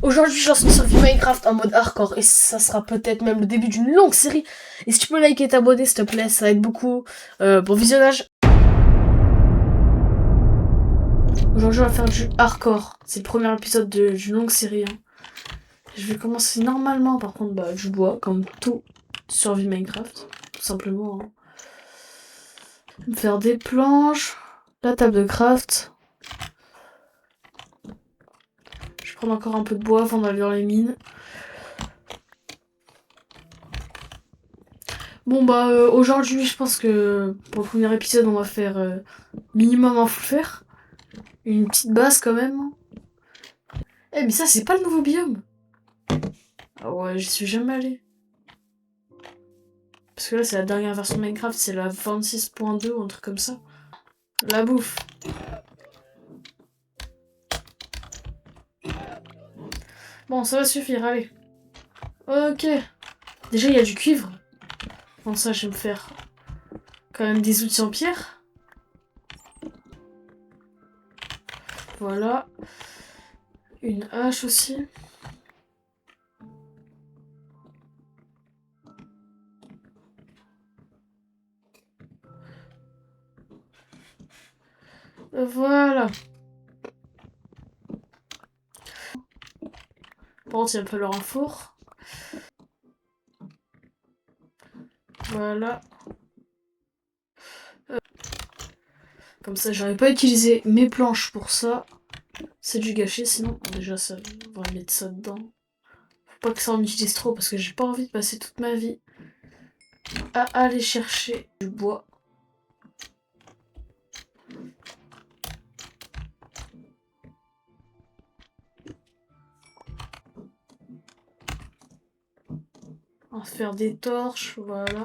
Aujourd'hui, je lance une survie Minecraft en mode hardcore et ça sera peut-être même le début d'une longue série. Et si tu peux liker et t'abonner, s'il te plaît, ça aide beaucoup. Bon visionnage. Aujourd'hui, on va faire du hardcore. C'est le premier épisode d'une longue série. Hein. Je vais commencer normalement, par contre, du bois, comme tout survie Minecraft. Tout simplement. Hein. Me faire des planches, la table de craft. Je vais prendre encore un peu de bois avant d'aller dans les mines. Bon aujourd'hui je pense que pour le premier épisode on va faire minimum un full fer. Une petite base quand même. Eh mais ça c'est pas le nouveau biome. Ah ouais j'y suis jamais allé. Parce que là c'est la dernière version de Minecraft, c'est la 26.2 ou un truc comme ça. La bouffe. Bon ça va suffire, allez. Ok. Déjà il y a du cuivre. Bon ça je vais me faire quand même des outils en pierre. Voilà. Une hache aussi. Voilà. Par contre il va me falloir un four. Voilà. Comme ça, j'aurais pas utilisé mes planches pour ça. C'est du gâchis, sinon. Déjà, ça, on va mettre ça dedans. Faut pas que ça en utilise trop parce que j'ai pas envie de passer toute ma vie à aller chercher du bois. On va faire des torches, voilà.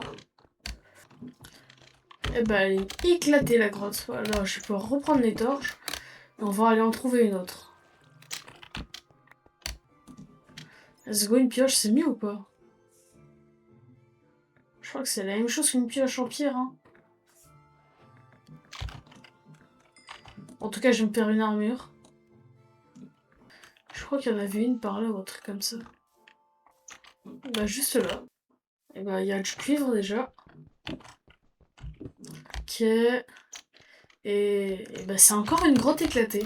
Et bah, elle est éclatée la grotte. Voilà, je vais pouvoir reprendre les torches. Et on va aller en trouver une autre. Let's go, une pioche, c'est mieux ou pas? Je crois que c'est la même chose qu'une pioche en pierre. Hein. En tout cas, je vais me faire une armure. Je crois qu'il y en avait une par là ou un truc comme ça. Bah, juste là. Et bah, il y a du cuivre déjà. Ok. Et bah, c'est encore une grotte éclatée.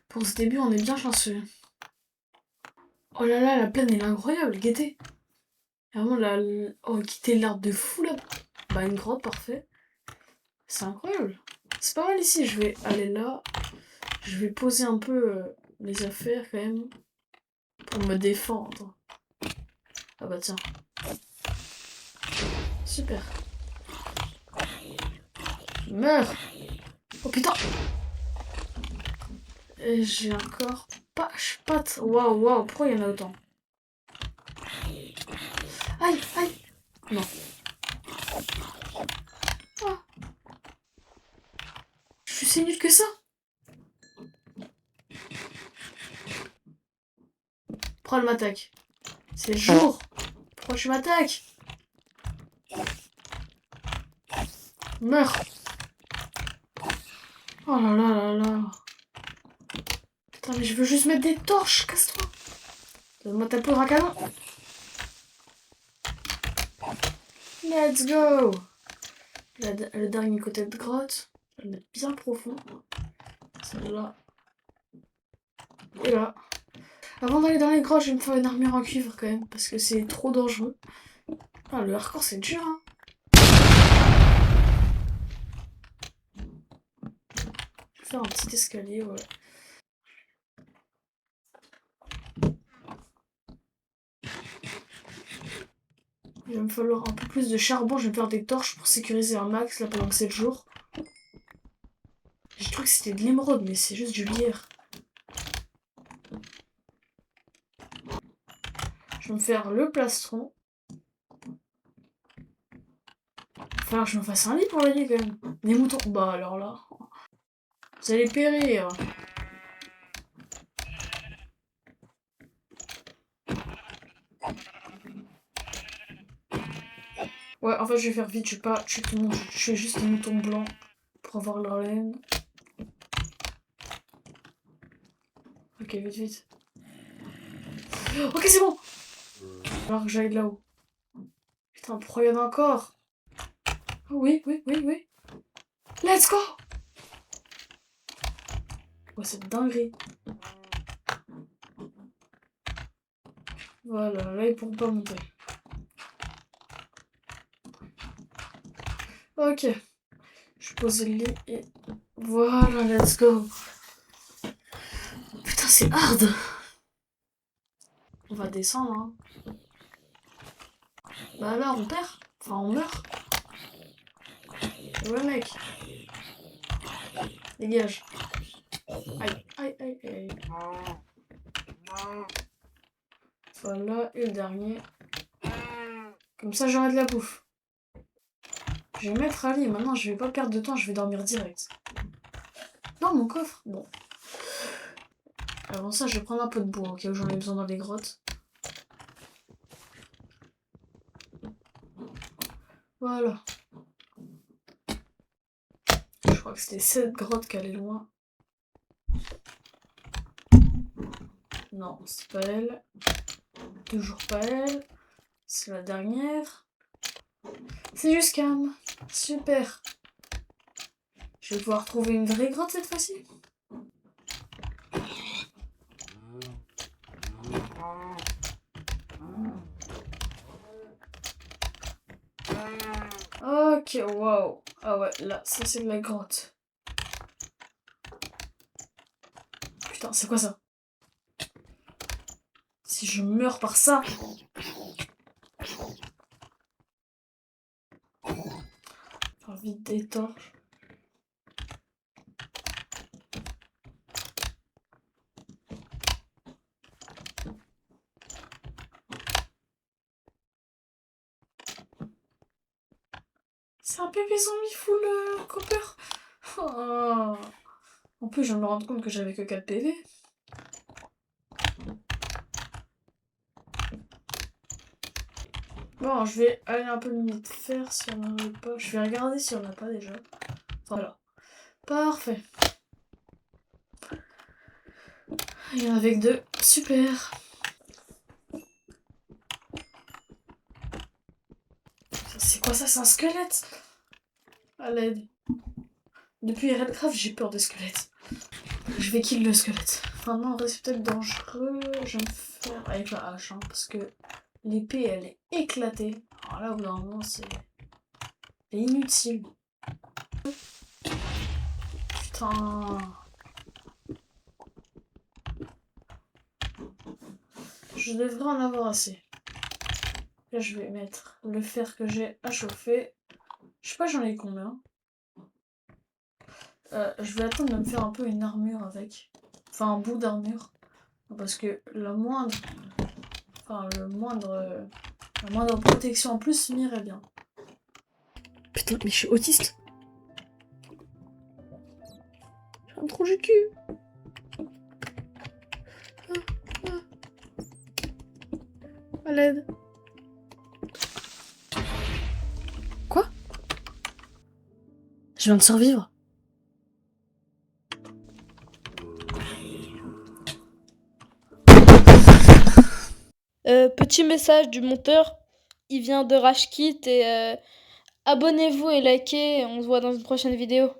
Pour ce début, on est bien chanceux. Oh là là, la plaine elle est incroyable, guettez. Vraiment, oh, quitter l'arbre de fou là. Bah, une grotte, parfait. C'est incroyable. C'est pas mal ici, je vais aller là. Je vais poser un peu les affaires quand même. Pour me défendre. Ah bah tiens. Super. Meurs. Oh putain. Et j'ai encore pas patte. Waouh, waouh, pourquoi il y en a autant? Aïe, aïe. Non. Ah. Je suis si nul que ça. Pourquoi elle m'attaque? C'est le jour. Pourquoi tu m'attaques? Meurs. Oh là là là là. Putain, mais je veux juste mettre des torches. Casse-toi. Donne-moi ta poudre à canon. Let's go. Le dernier côté de grotte. Je vais le mettre bien profond. Celle-là. Et là. Avant d'aller dans les grottes, je vais me faire une armure en cuivre quand même. Parce que c'est trop dangereux. Ah, le hardcore, c'est dur, hein. Je vais faire un petit escalier, voilà. Il va me falloir un peu plus de charbon. Je vais me faire des torches pour sécuriser un max là pendant 7 jours. J'ai cru que c'était de l'émeraude, mais c'est juste du lierre. Je vais me faire le plastron. Il va falloir que je me fasse un lit pour le lit quand même. Des moutons. Bah alors là. Vous allez périr. Ouais, en fait, je vais faire vite. Je vais pas tuer tout le monde. Je fais juste des moutons blancs pour avoir leur laine. Ok, vite, vite. Ok, c'est bon. Alors que j'aille là-haut. Putain, pourquoi il y en a encore? Oui. Let's go. Oh, c'est dinguerie. Voilà, là, ils pourront pas monter. Ok. Je pose le lit et... Voilà, let's go. Putain, c'est hard. On va descendre, hein. Bah là, on perd. Enfin, on meurt. Ouais, mec. Dégage. Aïe. Voilà, et le dernier. Comme ça, j'aurai de la bouffe. Je vais mettre Ali. Maintenant, je vais pas perdre de temps. Je vais dormir direct. Non, mon coffre. Bon. Avant ça, je vais prendre un peu de bois, au cas où j'en ai besoin dans les grottes. Voilà. Je crois que c'était cette grotte qui allait loin. Non, c'est pas elle. Toujours pas elle. C'est la dernière. C'est juste Cam. Super. Je vais pouvoir trouver une vraie grotte cette fois-ci. Ok, wow. Ah ouais, là, ça c'est de la grotte. Putain, c'est quoi ça? Si je meurs par ça... Faire vite des torches. C'est un bébé zombie full copper. Oh. En plus, je viens de me rendre compte que j'avais que 4 PV. Bon, je vais aller un peu le faire si on n'en a pas. Je vais regarder si on n'a pas déjà. Enfin, voilà. Parfait. Il y en avait que 2. Super. C'est quoi ça? C'est un squelette? À l'aide. Depuis Redcraft, j'ai peur des squelettes. Je vais kill le squelette. Enfin non, c'est peut-être dangereux. Je vais me faire avec la hache, hein, parce que l'épée, elle est éclatée. Alors là, au bout d'un moment, c'est inutile. Putain. Je devrais en avoir assez. Là, je vais mettre le fer que j'ai à chauffer. Je sais pas, j'en ai combien. Je vais attendre de me faire un peu une armure avec. Enfin, un bout d'armure. Parce que la moindre... Enfin, la moindre protection en plus m'irait bien. Putain, mais je suis autiste. J'ai un trou du cul. À l'aide. Quoi? Je viens de survivre. Petit message du monteur, il vient de Rage Quit et abonnez-vous et likez, on se voit dans une prochaine vidéo.